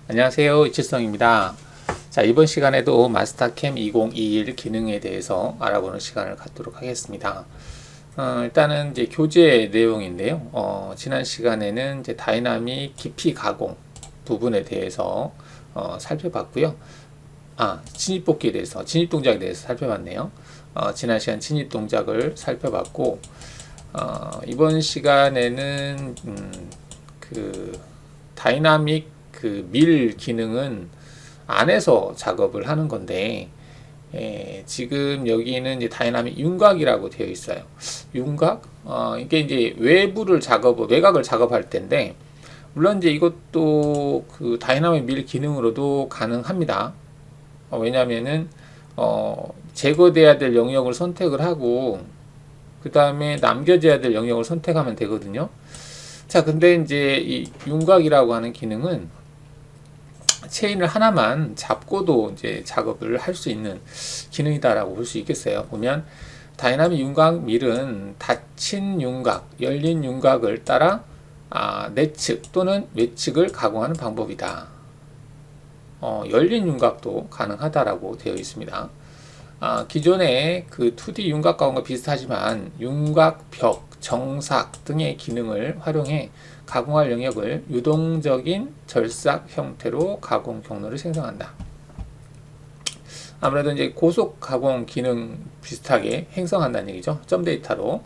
안녕하세요. 이칠성입니다. 자, 이번 시간에도 마스터캠 2021 기능에 대해서 알아보는 시간을 갖도록 하겠습니다. 일단은 이제 교재 내용인데요. 지난 시간에는 이제 다이나믹 깊이 가공 부분에 대해서 살펴봤고요. 진입 복귀에 대해서, 진입 동작에 대해서 살펴봤네요. 지난 시간 진입 동작을 살펴봤고, 이번 시간에는 그 다이나믹 그 밀 기능은 안에서 작업을 하는 건데, 지금 여기는 이제 다이나믹 윤곽이라고 되어 있어요. 윤곽? 이게 이제 외곽을 작업할 텐데, 물론 이제 이것도 그 다이나믹 밀 기능으로도 가능합니다. 왜냐면은, 제거돼야 될 영역을 선택을 하고, 그 다음에 남겨져야 될 영역을 선택하면 되거든요. 자, 근데 이제 이 윤곽이라고 하는 기능은 체인을 하나만 잡고도 이제 작업을 할 수 있는 기능이다라고 볼 수 있겠어요. 보면 다이나믹 윤곽 밀은 닫힌 윤곽, 열린 윤곽을 따라 내측 또는 외측을 가공하는 방법이다. 열린 윤곽도 가능하다라고 되어 있습니다. 기존의 그 2D 윤곽 가공과 비슷하지만 윤곽, 벽, 정삭 등의 기능을 활용해 가공할 영역을 유동적인 절삭 형태로 가공 경로를 생성한다. 아무래도 이제 고속 가공 기능 비슷하게 행성한다는 얘기죠. 점 데이터로.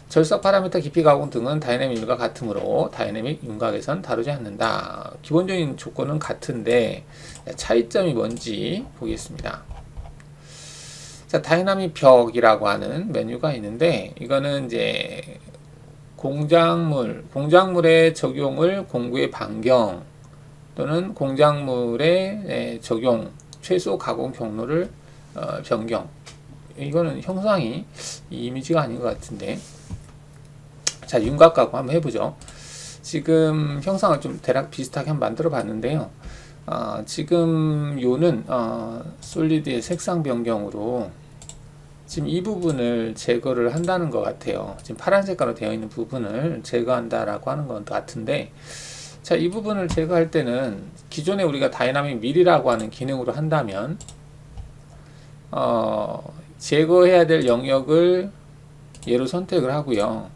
절삭 파라미터 깊이 가공 등은 다이내믹 윤곽 같으므로 다이내믹 윤곽에선 다루지 않는다. 기본적인 조건은 같은데 차이점이 뭔지 보겠습니다. 자, 다이나믹 벽이라고 하는 메뉴가 있는데, 이거는 이제 공작물의 적용을 공구의 반경 또는 공작물의 적용 최소 가공 경로를 변경. 이거는 형상이 이 이미지가 아닌 것 같은데. 자, 윤곽 가공 한번 해보죠. 지금 형상을 좀 대략 비슷하게 한번 만들어 봤는데요. 지금 요는 솔리드의 색상 변경으로 지금 이 부분을 제거를 한다는 것 같아요. 지금 파란 색깔로 되어 있는 부분을 제거한다라고 하는 것 같은데, 자, 이 부분을 제거할 때는 기존에 우리가 다이나믹 밀이라고 하는 기능으로 한다면 제거해야 될 영역을 얘로 선택을 하고요.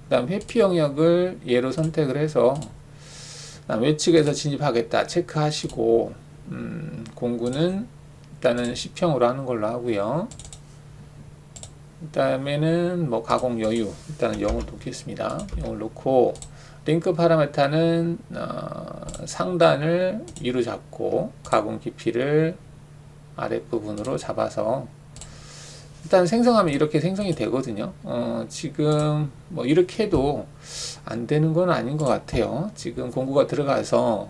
그 다음 회피 영역을 얘로 선택을 해서 외측에서 진입하겠다 체크하시고, 공구는 일단은 10평으로 하는 걸로 하고요. 그 다음에는 뭐 가공 여유 일단은 0을 놓겠습니다. 0을 놓고 링크 파라메타는 상단을 위로 잡고 가공 깊이를 아랫부분으로 잡아서 일단 생성하면 이렇게 생성이 되거든요. 지금 뭐 이렇게 해도 안 되는 건 아닌 것 같아요. 지금 공구가 들어가서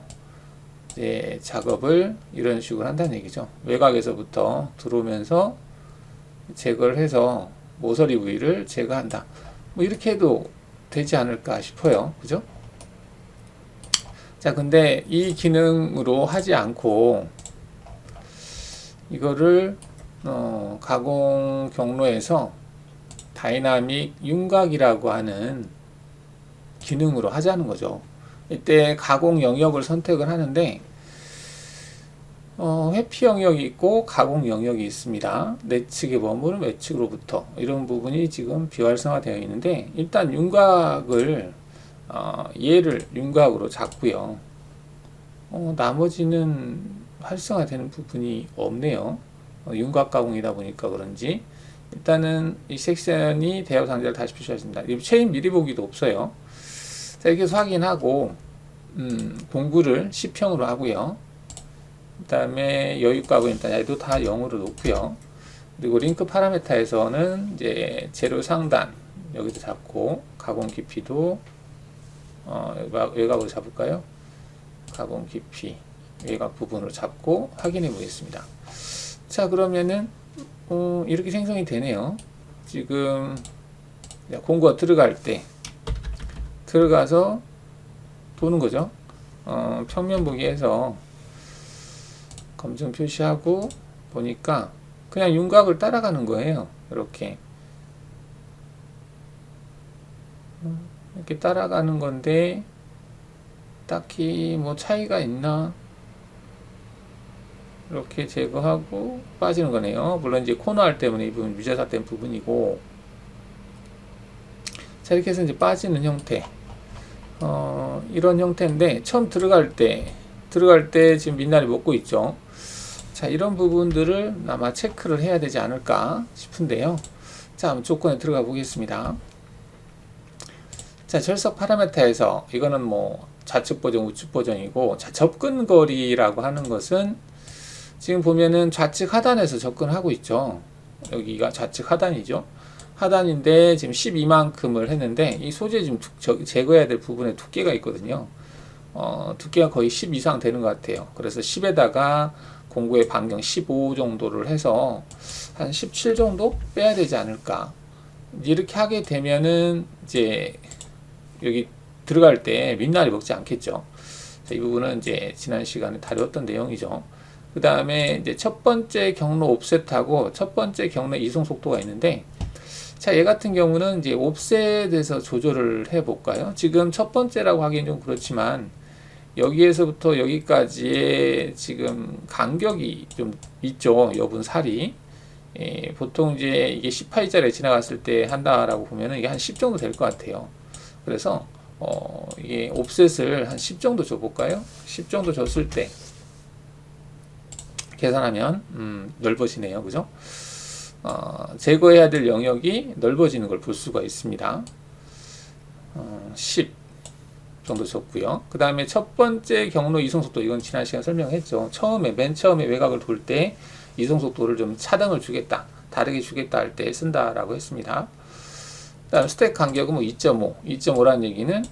이제 작업을 이런 식으로 한다는 얘기죠. 외곽에서부터 들어오면서 제거를 해서 모서리 부위를 제거한다. 뭐 이렇게 해도 되지 않을까 싶어요. 그죠? 자, 근데 이 기능으로 하지 않고 이거를 가공 경로에서 다이나믹 윤곽이라고 하는 기능으로 하자는 거죠. 이때 가공 영역을 선택을 하는데 회피 영역이 있고 가공 영역이 있습니다. 내측의 머무는 외측으로부터 이런 부분이 지금 비활성화 되어 있는데, 일단 윤곽을 얘를 윤곽으로 잡고요. 나머지는 활성화되는 부분이 없네요. 윤곽 가공이다 보니까 그런지 일단은 이 섹션이 대여 상자를 다시 표시하십니다. 체인 미리 보기도 없어요. 자, 이렇게 해서 확인하고 공구를 10평으로 하고요. 그 다음에 여유값은 일단 얘도 다 0으로 놓고요. 그리고 링크 파라메타에서는 이제 재료 상단 여기도 잡고 가공 깊이도 외곽으로 잡을까요? 가공 깊이 외곽 부분으로 잡고 확인해 보겠습니다. 자, 그러면은 이렇게 생성이 되네요. 지금 공구가 들어갈 때 들어가서 도는 거죠. 평면 보기에서 검증 표시하고 보니까 그냥 윤곽을 따라가는 거예요. 이렇게 따라가는 건데 딱히 뭐 차이가 있나? 이렇게 제거하고 빠지는 거네요. 물론 이제 코너할 때문에 이 부분 미자삭된 부분이고, 자, 이렇게 해서 이제 빠지는 형태. 이런 형태인데, 처음 들어갈 때 지금 민날이 먹고 있죠. 자, 이런 부분들을 아마 체크를 해야 되지 않을까 싶은데요. 자, 한번 조건에 들어가 보겠습니다. 자, 절삭 파라메타에서 이거는 뭐 좌측 보정, 우측 보정이고, 자, 접근 거리라고 하는 것은 지금 보면은 좌측 하단에서 접근하고 있죠. 여기가 좌측 하단이죠. 하단인데 지금 12만큼을 했는데 이 소재 지금 제거해야 될 부분에 두께가 있거든요. 두께가 거의 10 이상 되는 것 같아요. 그래서 10에다가 공구의 반경 15 정도를 해서 한 17 정도 빼야 되지 않을까. 이렇게 하게 되면은 이제 여기 들어갈 때 민날이 먹지 않겠죠. 자, 이 부분은 이제 지난 시간에 다뤘던 내용이죠. 그 다음에 이제 첫 번째 경로 옵셋하고 첫 번째 경로 이송 속도가 있는데, 자, 얘 같은 경우는 이제 옵셋에서 조절을 해 볼까요? 지금 첫 번째라고 하기엔 좀 그렇지만 여기에서부터 여기까지의 지금 간격이 좀 있죠. 여분 살이. 보통 이제 이게 10파이짜리 지나갔을 때 한다라고 보면은 이게 한 10 정도 될 것 같아요. 그래서 이게 옵셋을 한 10 정도 줘볼까요? 10 정도 줬을 때 계산하면 넓어지네요. 그죠? 제거해야 될 영역이 넓어지는 걸 볼 수가 있습니다. 10 정도 줬고요. 그 다음에 첫 번째 경로 이송속도, 이건 지난 시간 설명했죠. 맨 처음에 외곽을 돌 때 이송속도를 좀 차등을 주겠다, 다르게 주겠다 할 때 쓴다라고 했습니다. 다음 스택 간격은 뭐 2.5라는 얘기는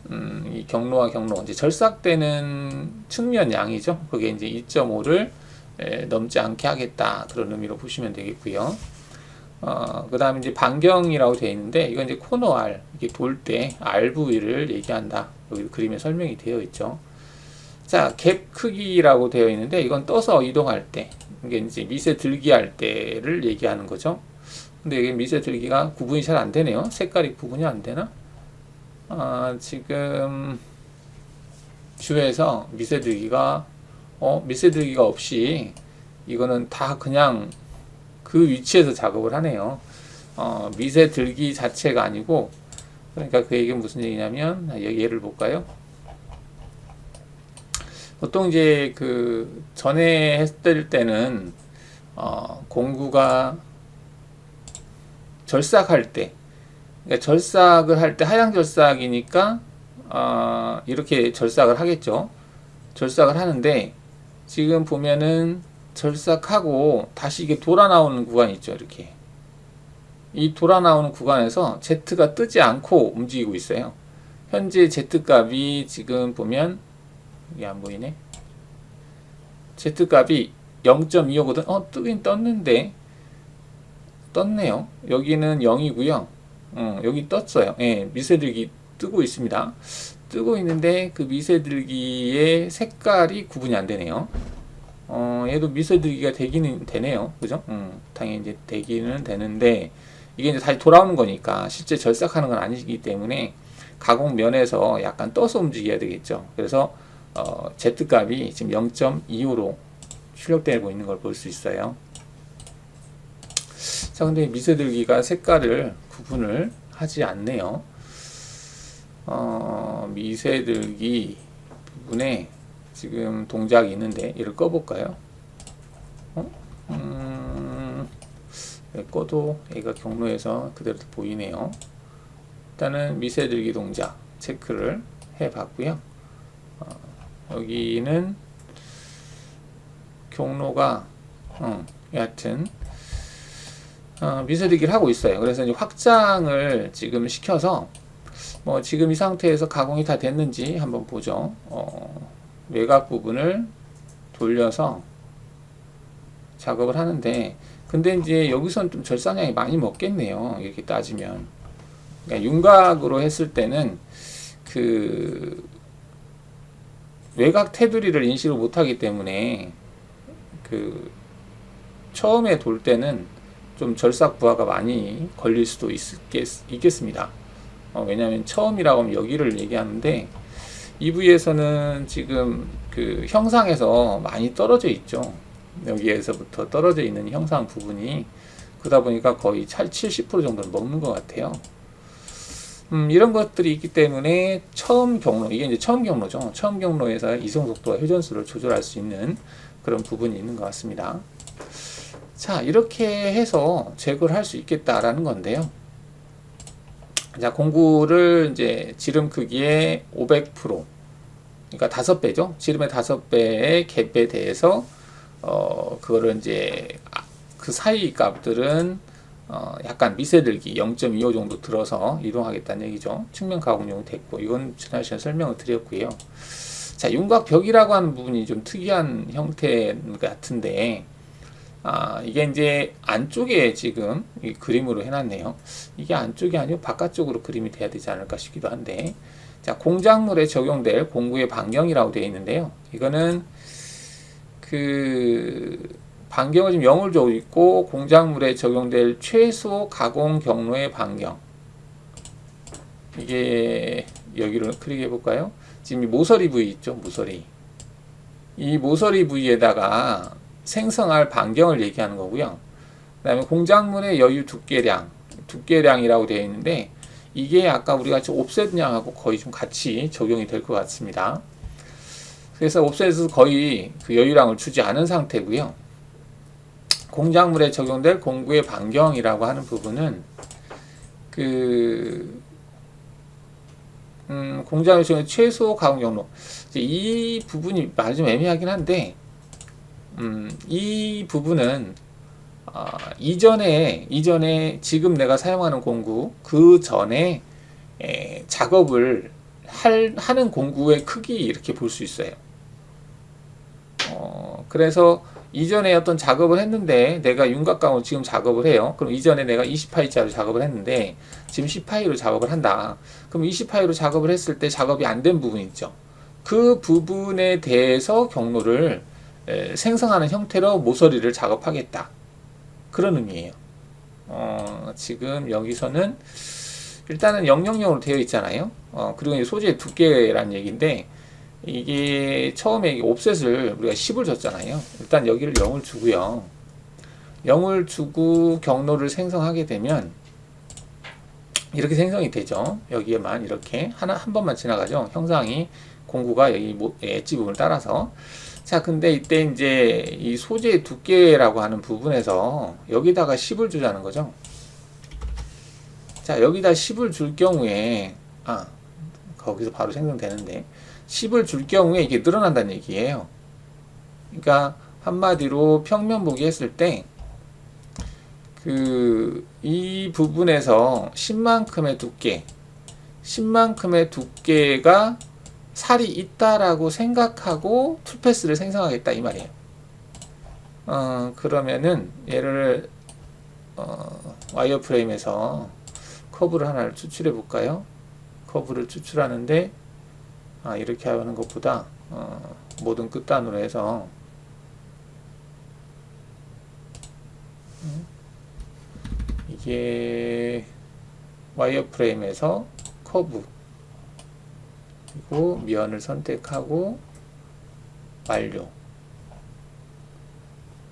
이 경로와 경로 이제 절삭되는 측면 양이죠. 그게 이제 2.5를 넘지 않게 하겠다, 그런 의미로 보시면 되겠고요. 그 다음에 이제 반경이라고 되어 있는데, 이건 이제 코너 R, 이게 돌 때 R 부위를 얘기한다. 여기 그림에 설명이 되어 있죠. 자, 갭 크기라고 되어 있는데, 이건 떠서 이동할 때, 이게 이제 미세 들기 할 때를 얘기하는 거죠. 근데 이게 미세 들기가 구분이 잘 안 되네요. 색깔이 구분이 안 되나? 지금 뷰에서 미세 들기가 없이 이거는 다 그냥 그 위치에서 작업을 하네요. 미세 들기 자체가 아니고, 그러니까 그 얘기는 무슨 얘기냐면, 예를 볼까요? 보통 이제 그 전에 했을 때는 공구가 절삭할 때, 그러니까 절삭을 할 때 하향 절삭이니까 이렇게 절삭을 하겠죠. 절삭을 하는데 지금 보면은 절삭하고 다시 이게 돌아 나오는 구간이 있죠. 이렇게 이 돌아 나오는 구간에서 Z가 뜨지 않고 움직이고 있어요. 현재 Z 값이 지금 보면 이게 안 보이네. Z 값이 0.25거든. 뜨긴 떴는데, 떴네요. 여기는 0이고요. 여기 떴어요. 예, 미세들기 뜨고 있습니다. 뜨고 있는데 그 미세들기의 색깔이 구분이 안 되네요. 얘도 미세들기가 되기는 되네요. 그죠? 당연히 이제 되기는 되는데, 이게 이제 다시 돌아오는 거니까 실제 절삭하는 건 아니기 때문에 가공면에서 약간 떠서 움직여야 되겠죠. 그래서 Z 값이 지금 0.25로 출력되고 있는 걸 볼 수 있어요. 자, 근데 미세들기가 색깔을 구분을 하지 않네요. 미세들기 부분에 지금 동작이 있는데 얘를 꺼볼까요? 꺼도 얘가 경로에서 그대로 보이네요. 일단은 미세들기 동작 체크를 해봤고요. 여기는 경로가 여하튼 미세들기를 하고 있어요. 그래서 이제 확장을 지금 시켜서 뭐 지금 이 상태에서 가공이 다 됐는지 한번 보죠. 외곽 부분을 돌려서 작업을 하는데, 근데 이제 여기서는 좀 절삭량이 많이 먹겠네요. 이렇게 따지면. 그러니까 윤곽으로 했을 때는 그 외곽 테두리를 인식을 못하기 때문에 그 처음에 돌 때는 좀 절삭 부하가 많이 걸릴 수도 있겠습니다. 왜냐하면 처음이라고 하면 여기를 얘기하는데 이 부위에서는 지금 그 형상에서 많이 떨어져 있죠. 여기에서부터 떨어져 있는 형상 부분이 그러다 보니까 거의 70% 정도는 먹는 것 같아요. 이런 것들이 있기 때문에 처음 경로, 이게 이제 처음 경로죠. 처음 경로에서 이송 속도와 회전수를 조절할 수 있는 그런 부분이 있는 것 같습니다. 자, 이렇게 해서 제거를 할 수 있겠다라는 건데요. 자, 공구를 이제 지름 크기의 500%, 그러니까 5배죠. 지름의 5배의 갭에 대해서 그거를 이제 그 사이 값들은 약간 미세들기 0.25 정도 들어서 이동하겠다는 얘기죠. 측면 가공용이 됐고, 이건 지난 시간에 설명을 드렸고요. 자, 윤곽벽이라고 하는 부분이 좀 특이한 형태 같은데, 이게 이제 안쪽에 지금 이 그림으로 해놨네요. 이게 안쪽이 아니고 바깥쪽으로 그림이 돼야 되지 않을까 싶기도 한데, 자, 공작물에 적용될 공구의 반경이라고 되어 있는데요. 이거는 반경을 지금 0을 주고 있고, 공작물에 적용될 최소 가공 경로의 반경. 이게 여기로 클릭해 볼까요? 지금 이 모서리 부위 있죠, 모서리. 이 모서리 부위에다가 생성할 반경을 얘기하는 거고요. 그 다음에 공작물의 여유 두께량이라고 되어 있는데, 이게 아까 우리가 옵셋량하고 거의 좀 같이 적용이 될 것 같습니다. 그래서 옵셋은 거의 그 여유량을 주지 않은 상태고요. 공작물에 적용될 공구의 반경이라고 하는 부분은 공작물에 적용될 최소 가공 경로, 이 부분이 말이 좀 애매하긴 한데, 이 부분은 이전에 지금 내가 사용하는 공구 그 전에 작업을 하는 공구의 크기 이렇게 볼 수 있어요. 그래서 이전에 어떤 작업을 했는데 내가 윤곽감으로 지금 작업을 해요. 그럼 이전에 내가 20파이짜리 작업을 했는데 지금 10파이로 작업을 한다. 그럼 20파이로 작업을 했을 때 작업이 안 된 부분이 있죠. 그 부분에 대해서 경로를 생성하는 형태로 모서리를 작업하겠다. 그런 의미예요. 지금 여기서는 일단은 000으로 되어 있잖아요. 그리고 소재의 두께란 얘기인데, 이게 처음에 옵셋을 우리가 10을 줬잖아요. 일단 여기를 0을 주고요. 0을 주고 경로를 생성하게 되면 이렇게 생성이 되죠. 여기에만 이렇게 한 번만 지나가죠. 형상이 공구가 여기 엣지 부분을 따라서. 자, 근데 이때 이제 이 소재의 두께라고 하는 부분에서 여기다가 10을 주자는 거죠. 자, 여기다 10을 줄 경우에, 거기서 바로 생성되는데, 10을 줄 경우에 이게 늘어난다는 얘기예요. 그러니까, 한마디로 평면 보기 했을 때, 이 부분에서 10만큼의 두께가 살이 있다라고 생각하고 툴패스를 생성하겠다 이 말이에요. 그러면은 얘를 와이어프레임에서 커브를 하나를 추출해 볼까요? 커브를 추출하는데 이렇게 하는 것보다 모든 끝단으로 해서 이게 와이어프레임에서 커브 그리고 면을 선택하고 완료.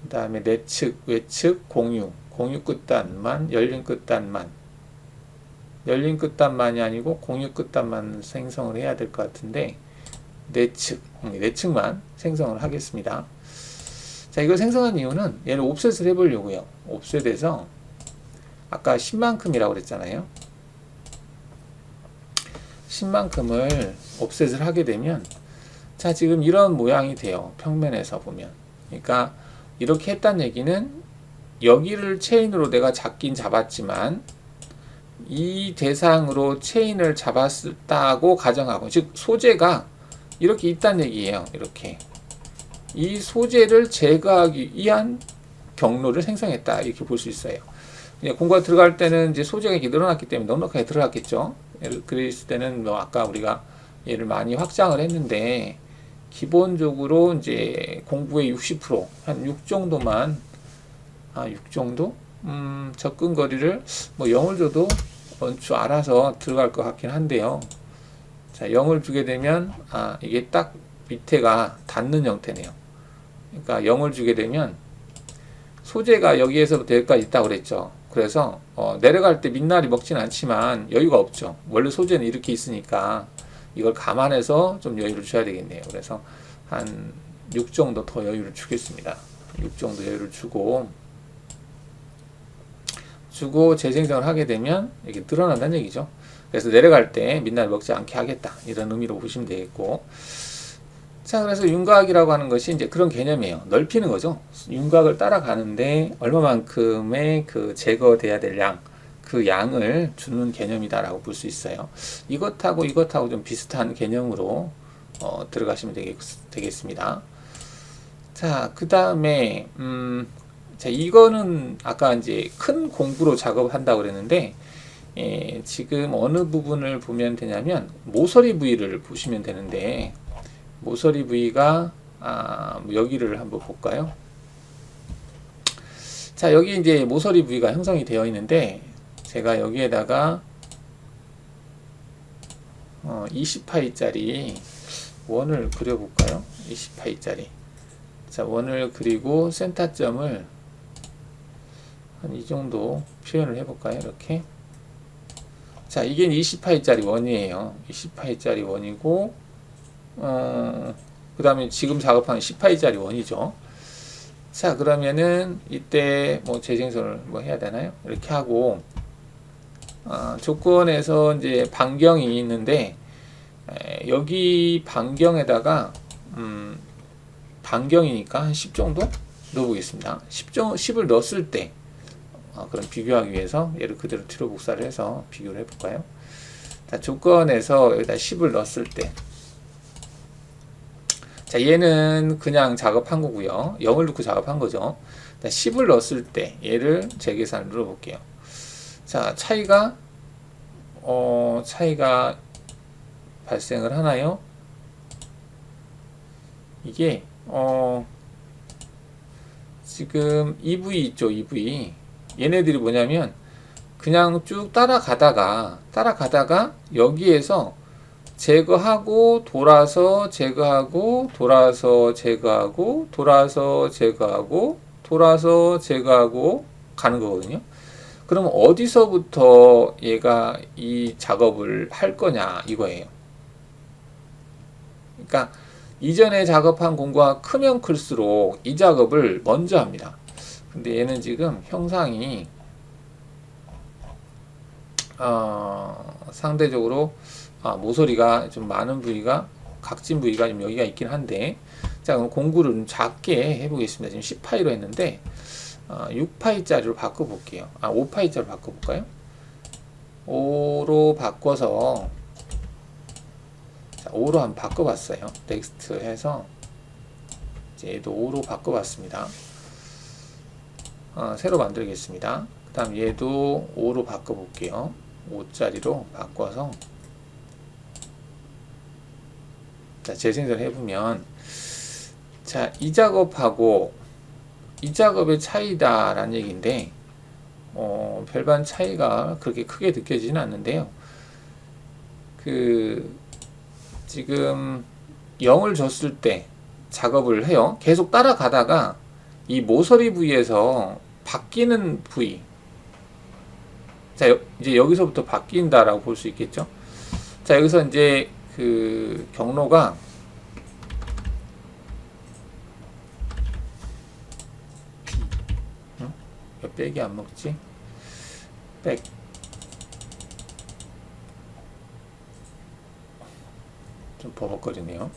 그 다음에 내측, 외측, 공유 끝단만, 열린 끝단만이 아니고 공유 끝단만 생성을 해야 될 것 같은데, 내측만 생성을 하겠습니다. 자, 이걸 생성한 이유는 얘를 옵셋을 해보려고요. 옵셋에서 아까 10만큼이라고 그랬잖아요. 10만큼을 옵셋을 하게 되면, 자, 지금 이런 모양이 돼요. 평면에서 보면. 그러니까 이렇게 했다는 얘기는 여기를 체인으로 내가 잡긴 잡았지만 이 대상으로 체인을 잡았다고 가정하고, 즉 소재가 이렇게 있다는 얘기예요. 이렇게 이 소재를 제거하기 위한 경로를 생성했다 이렇게 볼 수 있어요. 공구가 들어갈 때는 이제 소재가 이렇게 늘어났기 때문에 넉넉하게 들어갔겠죠. 그랬을 때는 아까 우리가 얘를 많이 확장을 했는데, 기본적으로 이제 공구의 60%, 한 6 정도만, 6 정도? 접근 거리를 0을 줘도 얼추 알아서 들어갈 것 같긴 한데요. 자, 0을 주게 되면, 이게 딱 밑에가 닿는 형태네요. 그러니까 0을 주게 되면 소재가 여기에서부터 여기까지 있다고 그랬죠. 그래서 내려갈 때 민날이 먹진 않지만 여유가 없죠. 원래 소재는 이렇게 있으니까 이걸 감안해서 좀 여유를 줘야 되겠네요. 그래서 한 6 정도 더 여유를 주겠습니다. 6 정도 여유를 주고 재생성을 하게 되면 이게 늘어난다는 얘기죠. 그래서 내려갈 때 민날 먹지 않게 하겠다, 이런 의미로 보시면 되겠고, 자, 그래서 윤곽이라고 하는 것이 이제 그런 개념이에요. 넓히는 거죠. 윤곽을 따라가는데 얼마만큼의 그 제거돼야 될 양, 그 양을 주는 개념이다라고 볼 수 있어요. 이것하고 좀 비슷한 개념으로 들어가시면 되겠습니다. 자, 그 다음에 자, 이거는 아까 이제 큰 공구로 작업한다고 그랬는데, 지금 어느 부분을 보면 되냐면 모서리 부위를 보시면 되는데, 모서리 부위가 여기를 한번 볼까요? 자, 여기 이제 모서리 부위가 형성이 되어 있는데, 제가 여기에다가 20파이짜리 원을 그려볼까요? 20파이짜리. 자, 원을 그리고 센터점을 한 이 정도 표현을 해볼까요? 이렇게. 자, 이게 20파이짜리 원이에요. 20파이짜리 원이고, 그 다음에 지금 작업하는 10파이짜리 원이죠. 자, 그러면은 이때 뭐 재생성을 뭐 해야 되나요? 이렇게 하고, 조건에서 이제 반경이 있는데, 여기 반경에다가, 반경이니까 한 10 정도 넣어보겠습니다. 10을 넣었을 때, 그럼 비교하기 위해서 얘를 그대로 뒤로 복사를 해서 비교를 해볼까요? 자, 조건에서 여기다 10을 넣었을 때, 자, 얘는 그냥 작업한 거고요. 0을 넣고 작업한 거죠. 10을 넣었을 때 얘를 재계산을 눌러볼게요. 자, 차이가 발생을 하나요? 이게 지금 EV 있죠, EV. 얘네들이 뭐냐면 그냥 쭉 따라가다가 여기에서 제거하고 돌아서 제거하고 돌아서 제거하고 돌아서 제거하고 돌아서 제거하고 가는 거거든요. 그럼 어디서부터 얘가 이 작업을 할 거냐 이거예요. 그러니까 이전에 작업한 공구가 크면 클수록 이 작업을 먼저 합니다. 근데 얘는 지금 형상이 상대적으로 모서리가 좀 많은 부위가, 각진 부위가 좀 여기가 있긴 한데, 자, 그럼 공구를 좀 작게 해보겠습니다. 지금 10파이로 했는데 6파이짜리로 바꿔볼게요. 5파이짜리로 바꿔볼까요? 5로 바꿔서, 자, 5로 한번 바꿔봤어요. 넥스트 해서 이제 얘도 5로 바꿔봤습니다. 새로 만들겠습니다. 그 다음 얘도 5로 바꿔볼게요. 5짜리로 바꿔서, 자, 재생성을 해보면, 자, 이 작업하고 이 작업의 차이다 라는 얘기인데, 별반 차이가 그렇게 크게 느껴지지는 않는데요. 지금 0을 줬을 때 작업을 해요. 계속 따라가다가 이 모서리 부위에서 바뀌는 부위, 자, 이제 여기서부터 바뀐다라고 볼 수 있겠죠. 자, 여기서 이제 그 경로가 왜 백이 안 먹지? 백. 좀 버벅거리네요.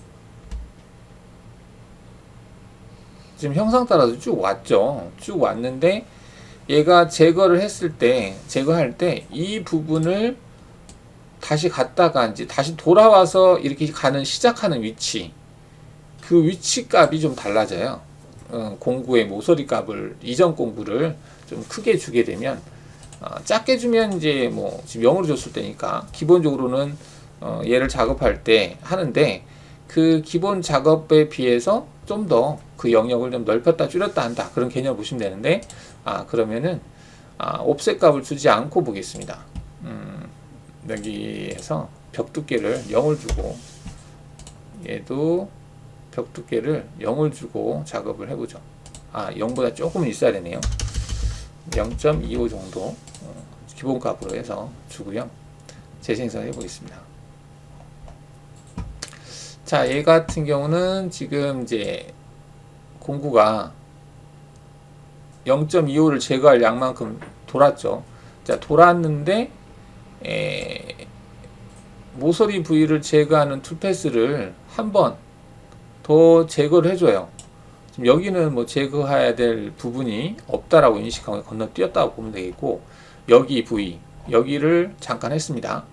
지금 형상 따라서 쭉 왔죠. 쭉 왔는데 얘가 제거를 했을 때, 제거할 때 이 부분을 다시 갔다가 이제 다시 돌아와서 이렇게 가는 시작하는 위치, 그 위치 값이 좀 달라져요. 공구의 모서리 값을, 이전 공구를 좀 크게 주게 되면, 작게 주면 이제 뭐 지금 0으로 줬을 때니까 기본적으로는 얘를 작업할 때 하는데, 그 기본 작업에 비해서 좀 더 그 영역을 좀 넓혔다 줄였다 한다, 그런 개념을 보시면 되는데, 그러면은 옵셋 값을 주지 않고 보겠습니다. 여기에서 벽 두께를 0을 주고, 얘도 벽 두께를 0을 주고 작업을 해보죠. 0보다 조금은 있어야 되네요. 0.25 정도 기본값으로 해서 주고요. 재생성해 보겠습니다. 자, 얘 같은 경우는 지금 이제 공구가 0.25를 제거할 양만큼 돌았죠. 자, 돌았는데 모서리 부위를 제거하는 툴패스를 한 번 더 제거를 해줘요. 지금 여기는 뭐 제거해야 될 부분이 없다라고 인식하고 건너뛰었다고 보면 되겠고, 여기 부위, 여기를 잠깐 했습니다.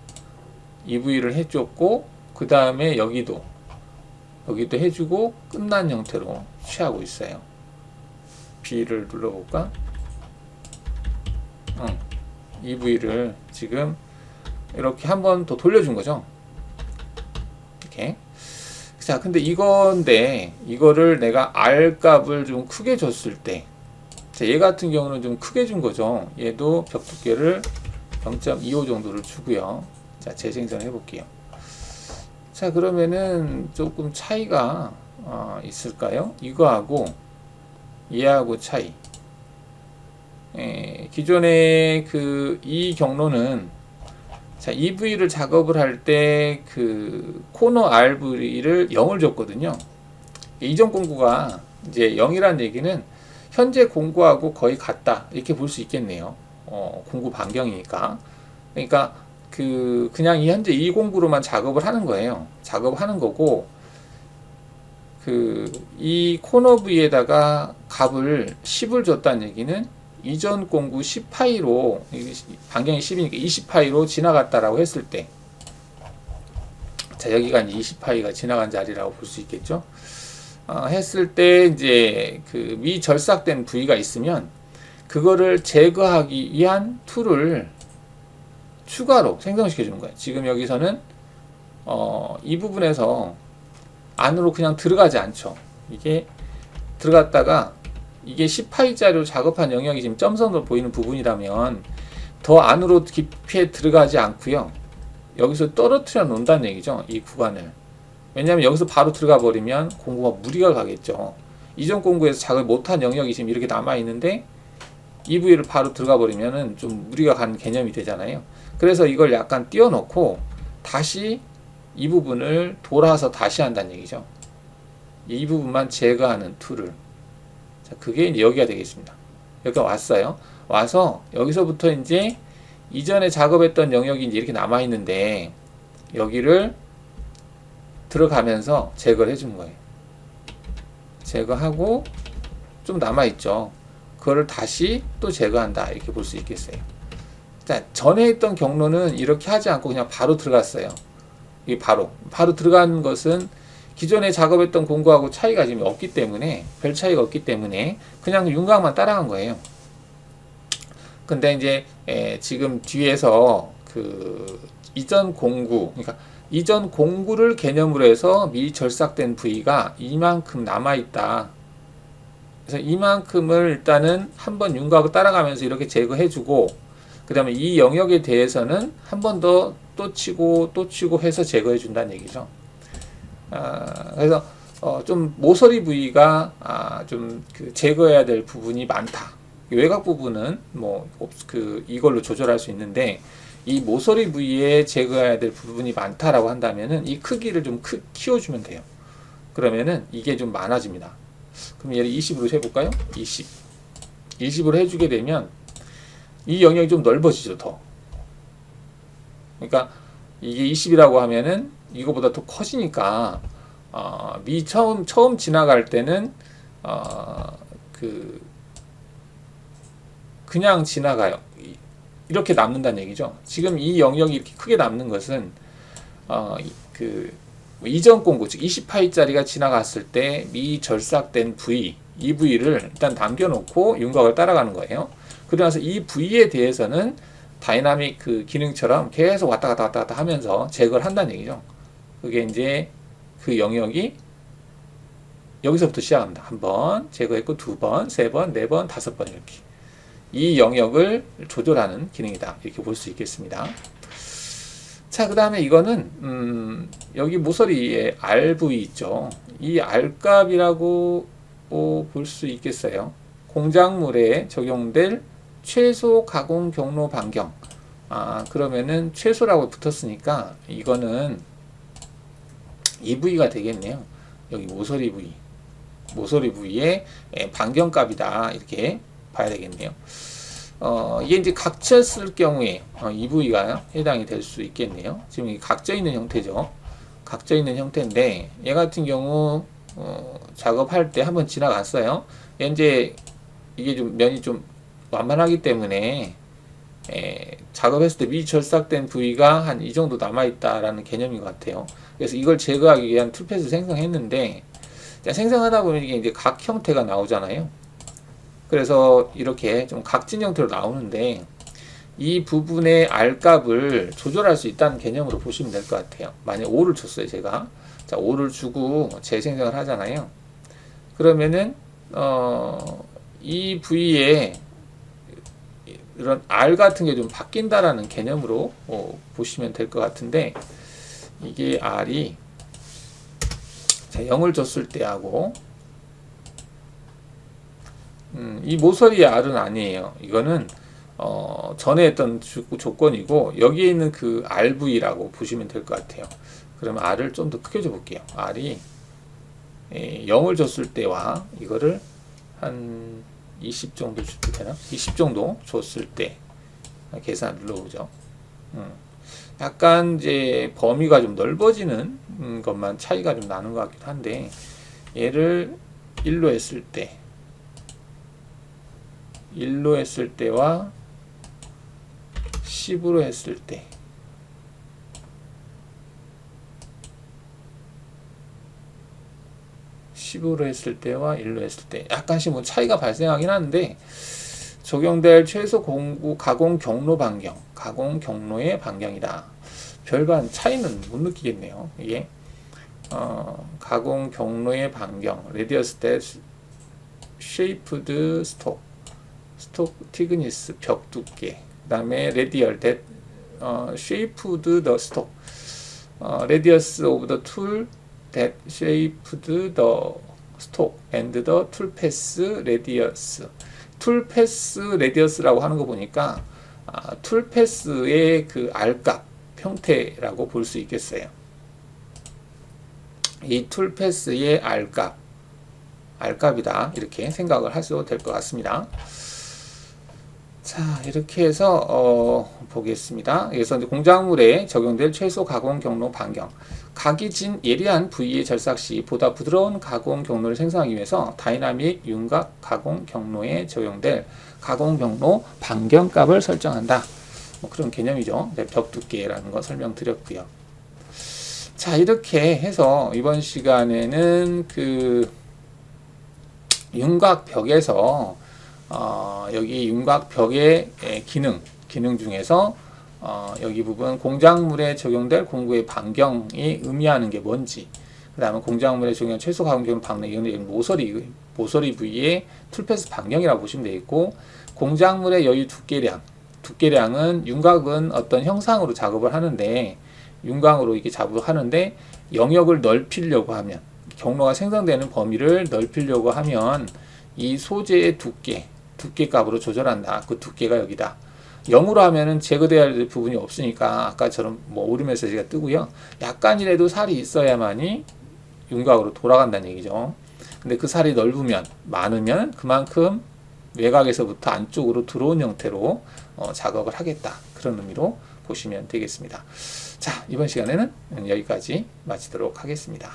이 부위를 해줬고, 그 다음에 여기도 해주고 끝난 형태로 취하고 있어요. B를 눌러볼까? 이 부위를 지금 이렇게 한 번 더 돌려준 거죠. 이렇게. 자, 근데 이거를 내가 R 값을 좀 크게 줬을 때, 자, 얘 같은 경우는 좀 크게 준 거죠. 얘도 벽 두께를 0.25 정도를 주고요. 자, 재생성 해볼게요. 자, 그러면은 조금 차이가 있을까요? 이거하고 얘하고 차이. 기존의 이 경로는, 자, 이 부위를 작업을 할 때 그 코너 R 부위를 0을 줬거든요. 이전 공구가 이제 0이라는 얘기는 현재 공구하고 거의 같다, 이렇게 볼 수 있겠네요. 공구 반경이니까. 그러니까 그냥 현재 이 공구로만 작업을 하는 거예요. 작업하는 거고, 이 코너 부위에다가 값을 10을 줬다는 얘기는 이전 공구 10파이로, 반경이 10이니까 20파이로 지나갔다라고 했을 때, 자, 여기가 이제 20파이가 지나간 자리라고 볼 수 있겠죠. 했을 때 이제 미절삭된 부위가 있으면 그거를 제거하기 위한 툴을 추가로 생성시켜 주는 거예요. 지금 여기서는 이 부분에서 안으로 그냥 들어가지 않죠. 이게 들어갔다가 이게 10파이짜리로 작업한 영역이 지금 점선으로 보이는 부분이라면 더 안으로 깊이 들어가지 않고요. 여기서 떨어뜨려 놓는다는 얘기죠. 이 구간을. 왜냐하면 여기서 바로 들어가 버리면 공구가 무리가 가겠죠. 이전 공구에서 작업을 못한 영역이 지금 이렇게 남아 있는데 이 부위를 바로 들어가 버리면은 좀 무리가 가는 개념이 되잖아요. 그래서 이걸 약간 띄워놓고 다시 이 부분을 돌아서 다시 한다는 얘기죠. 이 부분만 제거하는 툴을. 자, 그게 이제 여기가 되겠습니다. 여기가 왔어요. 와서 여기서부터 이제 이전에 작업했던 영역이 이제 이렇게 남아 있는데 여기를 들어가면서 제거를 해주는 거예요. 제거하고 좀 남아 있죠. 그거를 다시 또 제거한다, 이렇게 볼 수 있겠어요. 자, 전에 했던 경로는 이렇게 하지 않고 그냥 바로 들어갔어요. 이게 바로 들어간 것은 기존에 작업했던 공구하고 차이가 지금 없기 때문에, 별 차이가 없기 때문에 그냥 윤곽만 따라간 거예요. 근데 이제 지금 뒤에서 이전 공구, 그러니까 이전 공구를 개념으로 해서 미절삭된 부위가 이만큼 남아있다. 그래서 이만큼을 일단은 한번 윤곽을 따라가면서 이렇게 제거해주고, 그 다음에 이 영역에 대해서는 한 번 더 또 치고 해서 제거해준다는 얘기죠. 그래서 좀 모서리 부위가 좀 제거해야 될 부분이 많다. 외곽 부분은 뭐 이걸로 조절할 수 있는데, 이 모서리 부위에 제거해야 될 부분이 많다라고 한다면은 이 크기를 좀 키워주면 돼요. 그러면은 이게 좀 많아집니다. 그럼 얘를 20으로 해볼까요? 20으로 해주게 되면 이 영역이 좀 넓어지죠, 더. 그러니까 이게 20이라고 하면은 이거보다 더 커지니까 처음 지나갈 때는 그냥 지나가요. 이렇게 남는다는 얘기죠. 지금 이 영역이 이렇게 크게 남는 것은 이전 공구, 즉 20파이짜리가 지나갔을 때 미절삭된 부위, 이 부위를 일단 남겨놓고 윤곽을 따라가는 거예요. 그러면서 이 부위에 대해서는 다이나믹 기능처럼 계속 왔다 갔다 하면서 제거를 한다는 얘기죠. 그게 이제 그 영역이 여기서부터 시작합니다. 한 번 제거했고, 두 번, 세 번, 네 번, 다섯 번, 이렇게. 이 영역을 조절하는 기능이다, 이렇게 볼 수 있겠습니다. 자, 그 다음에 이거는 여기 모서리에 R 부위 있죠. 이 R 값이라고 볼 수 있겠어요. 공작물에 적용될 최소 가공 경로 반경. 그러면은 최소라고 붙었으니까 이거는 이 부위가 되겠네요. 여기 모서리 부위. 모서리 부위의 반경값이다. 이렇게 봐야 되겠네요. 이게 이제 각졌을 경우에 이 부위가 해당이 될 수 있겠네요. 지금 이게 각져 있는 형태죠. 각져 있는 형태인데 얘 같은 경우 작업할 때 한번 지나갔어요. 이제 이게 좀 면이 좀 완만하기 때문에 작업했을 때 미절삭된 부위가 한 이 정도 남아있다라는 개념인 것 같아요. 그래서 이걸 제거하기 위한 툴패스 생성했는데 생성하다 보면 이게 이제 각 형태가 나오잖아요. 그래서 이렇게 좀 각진 형태로 나오는데 이 부분의 R 값을 조절할 수 있다는 개념으로 보시면 될 것 같아요. 만약 5를 줬어요, 제가. 자, 5를 주고 재생성을 하잖아요. 그러면은 이 부위에 이런 R 같은 게 좀 바뀐다라는 개념으로 보시면 될 것 같은데 이게 R이 자, 0을 줬을 때하고 이 모서리의 R은 아니에요. 이거는 전에 했던 조건이고 여기에 있는 그 RV라고 보시면 될 것 같아요. 그러면 R을 좀 더 크게 줘볼게요. R이 0을 줬을 때와 이거를 한 20 정도 줘도 되나? 20 정도 줬을 때 계산 눌러보죠. 약간 이제 범위가 좀 넓어지는 것만 차이가 좀 나는 것 같기도 한데 얘를 1로 했을 때 1로 했을 때와 10으로 했을 때 와 1로 했을 때 약간씩 뭐 차이가 발생하긴 하는데 적용될 최소 가공 경로 반경, 가공 경로의 반경이다. 별반 차이는 못 느끼겠네요. 이게 가공 경로의 반경, radius that shaped stock, thickness 벽 두께, 그 다음에 radial that shaped the stock, radius of the tool that shaped the stock and the tool pass radius. tool pass radius라고 하는 거 보니까 tool pass의 그 R값 형태라고 볼 수 있겠어요. 이 tool pass의 R값이다. 이렇게 생각을 하셔도 될 것 같습니다. 자, 이렇게 해서 보겠습니다. 그래서 이제 공작물에 적용될 최소 가공 경로 반경. 각이 진 예리한 부위의 절삭 시 보다 부드러운 가공 경로를 생성하기 위해서 다이나믹 윤곽 가공 경로에 적용될 가공 경로 반경값을 설정한다. 뭐 그런 개념이죠. 네, 벽 두께라는 거 설명드렸고요. 자, 이렇게 해서 이번 시간에는 그 윤곽벽에서 여기 윤곽벽의 기능 중에서 여기 부분 공작물에 적용될 공구의 반경이 의미하는 게 뭔지, 그 다음에 공작물에 적용된 최소 가공경 반경, 이건 모서리 부위의 툴패스 반경이라고 보시면 되겠고, 공작물의 여유 두께량은 윤곽은 어떤 형상으로 작업을 하는데, 윤곽으로 이렇게 작업을 하는데 영역을 넓히려고 하면, 경로가 생성되는 범위를 넓히려고 하면 이 소재의 두께 값으로 조절한다. 그 두께가 여기다. 0으로 하면은 제거돼야 할 부분이 없으니까 아까처럼 뭐 오르메시지가 뜨고요. 약간이라도 살이 있어야만이 윤곽으로 돌아간다는 얘기죠. 근데 그 살이 많으면 그만큼 외곽에서부터 안쪽으로 들어온 형태로 작업을 하겠다. 그런 의미로 보시면 되겠습니다. 자, 이번 시간에는 여기까지 마치도록 하겠습니다.